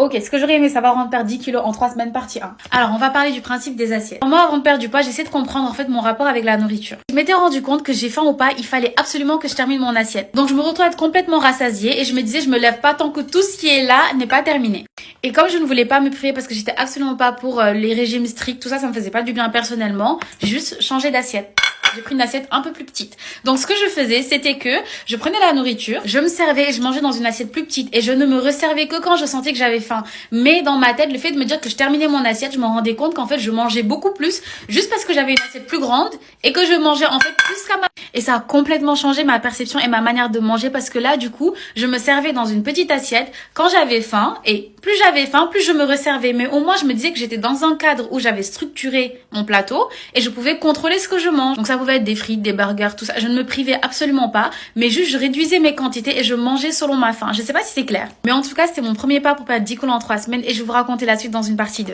Ok, ce que j'aurais aimé savoir avant de perdre 10 kilos en 3 semaines, partie 1. Alors, on va parler du principe des assiettes. Moi, avant de perdre du poids, j'essaie de comprendre en fait mon rapport avec la nourriture. Je m'étais rendu compte que j'ai faim ou pas, il fallait absolument que je termine mon assiette. Donc, je me retrouve à être complètement rassasiée et je me disais, je me lève pas tant que tout ce qui est là n'est pas terminé. Et comme je ne voulais pas me priver parce que j'étais absolument pas pour les régimes stricts, tout ça, ça me faisait pas du bien personnellement, j'ai juste changé d'assiette. J'ai pris une assiette un peu plus petite. Donc ce que je faisais, c'était que je prenais la nourriture, je me servais et je mangeais dans une assiette plus petite et je ne me resservais que quand je sentais que j'avais faim. Mais dans ma tête, le fait de me dire que je terminais mon assiette, je me rendais compte qu'en fait je mangeais beaucoup plus juste parce que j'avais une assiette plus grande et que je mangeais en fait plus qu'à ma... Et ça a complètement changé ma perception et ma manière de manger parce que là, du coup, je me servais dans une petite assiette quand j'avais faim et plus j'avais faim, plus je me resservais. Mais au moins, je me disais que j'étais dans un cadre où j'avais structuré mon plateau et je pouvais contrôler ce que je mange. Donc ça pouvait être des frites, des burgers, tout ça. Je ne me privais absolument pas, mais juste je réduisais mes quantités et je mangeais selon ma faim. Je sais pas si c'est clair. Mais en tout cas, c'était mon premier pas pour perdre 10 kilos en 3 semaines et je vais vous raconter la suite dans une partie 2.